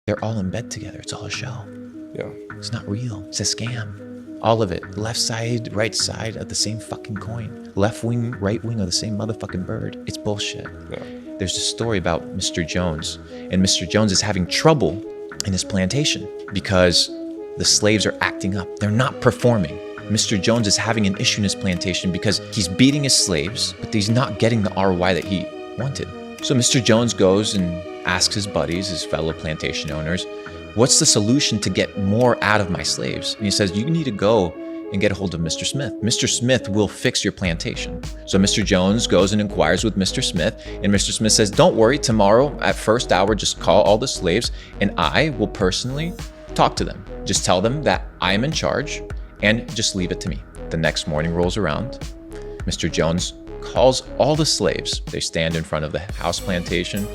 They're all in bed together. It's all a show. Yeah. It's not real. It's a scam. All of it. Left side, right side of the same fucking coin. Left wing, right wing of the same motherfucking bird. It's bullshit. Yeah. There's a story about Mr. Jones, and Mr. Jones is having trouble in his plantation because the slaves are acting up. They're not performing. Mr. Jones is having an issue in his plantation because he's beating his slaves, but he's not getting the ROI that he wanted. So Mr. Jones goes and asks his buddies, his fellow plantation owners, what's the solution to get more out of my slaves? And he says, you need to go and get a hold of Mr. Smith. Mr. Smith will fix your plantation. So Mr. Jones goes and inquires with Mr. Smith, and Mr. Smith says, don't worry, tomorrow at first hour, just call all the slaves and I will personally talk to them. Just tell them that I am in charge and just leave it to me. The next morning rolls around. Mr. Jones calls all the slaves. They stand in front of the house plantation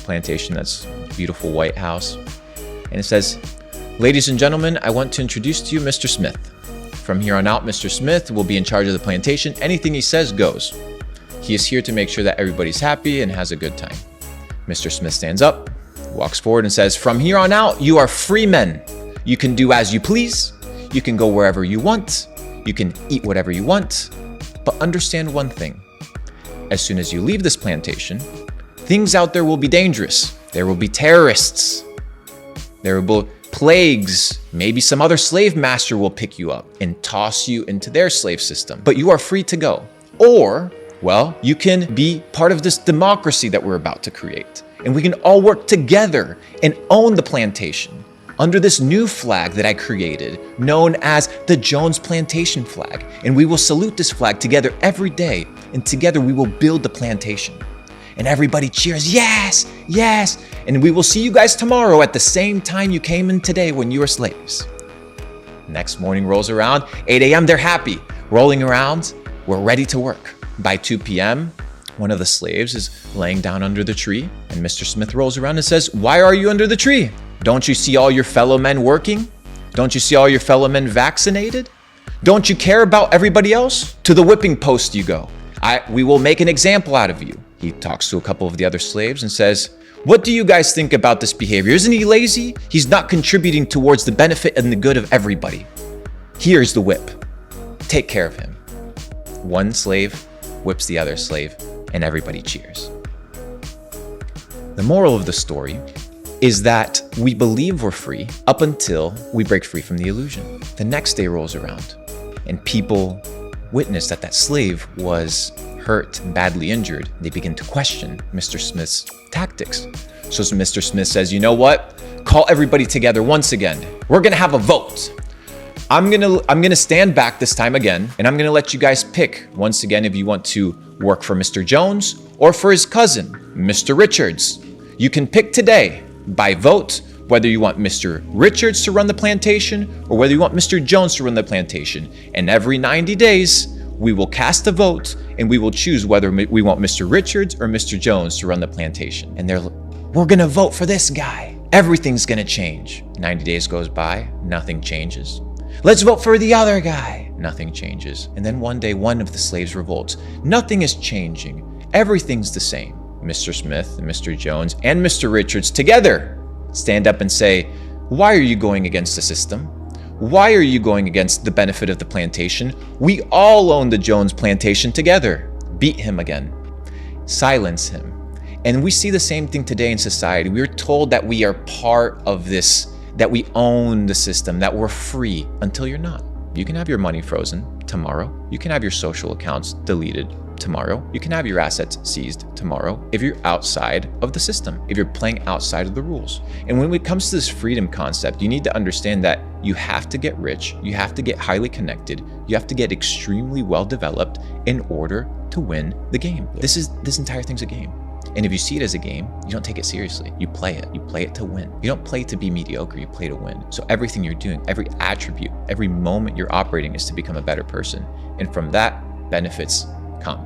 that's a beautiful white house. And it says, ladies and gentlemen, I want to introduce to you Mr. Smith. From here on out, Mr. Smith will be in charge of the plantation. Anything he says goes. He is here to make sure that everybody's happy and has a good time. Mr. Smith stands up, walks forward and says, from here on out, you are free men. You can do as you please. You can go wherever you want. You can eat whatever you want. But understand one thing. As soon as you leave this plantation, things out there will be dangerous. There will be terrorists. There will be plagues. Maybe some other slave master will pick you up and toss you into their slave system. But you are free to go. Or, well, you can be part of this democracy that we're about to create. And we can all work together and own the plantation under this new flag that I created, known as the Jones Plantation flag. And we will salute this flag together every day, and together we will build the plantation. And everybody cheers, yes, yes. And we will see you guys tomorrow at the same time you came in today when you were slaves. Next morning rolls around, 8 a.m., they're happy, rolling around, we're ready to work. By 2 p.m., one of the slaves is laying down under the tree, and Mr. Smith rolls around and says, why are you under the tree? Don't you see all your fellow men working? Don't you see all your fellow men vaccinated? Don't you care about everybody else? To the whipping post you go. We will make an example out of you. He talks to a couple of the other slaves and says, what do you guys think about this behavior? Isn't he lazy? He's not contributing towards the benefit and the good of everybody. Here's the whip. Take care of him. One slave whips the other slave, and everybody cheers. The moral of the story is that we believe we're free up until we break free from the illusion. The next day rolls around, and people witness that slave was hurt and badly injured. They begin to question Mr. Smith's tactics. So Mr. Smith says, you know what? Call everybody together once again. We're gonna have a vote. I'm gonna stand back this time again, and I'm gonna let you guys pick once again if you want to work for Mr. Jones or for his cousin, Mr. Richards. You can pick today by vote whether you want Mr. Richards to run the plantation or whether you want Mr. Jones to run the plantation. And every 90 days, we will cast a vote and we will choose whether we want Mr. Richards or Mr. Jones to run the plantation. And we're gonna vote for this guy. Everything's gonna change. 90 days goes by, nothing changes. Let's vote for the other guy. Nothing changes. And then one day, one of the slaves revolts. Nothing is changing. Everything's the same. Mr. Smith, Mr. Jones, and Mr. Richards together stand up and say, why are you going against the system? Why are you going against the benefit of the plantation? We all own the Jones plantation together. Beat him again. Silence him. And we see the same thing today in society. We're told that we are part of this, that we own the system, that we're free until you're not. You can have your money frozen tomorrow. You can have your social accounts deleted tomorrow. You can have your assets seized tomorrow if you're outside of the system, if you're playing outside of the rules. And when it comes to this freedom concept, you need to understand that you have to get rich, you have to get highly connected, you have to get extremely well developed in order to win the game. This entire thing's a game. And if you see it as a game, you don't take it seriously. You play it. You play it to win. You don't play to be mediocre, you play to win. So everything you're doing, every attribute, every moment you're operating is to become a better person. And from that, benefits come.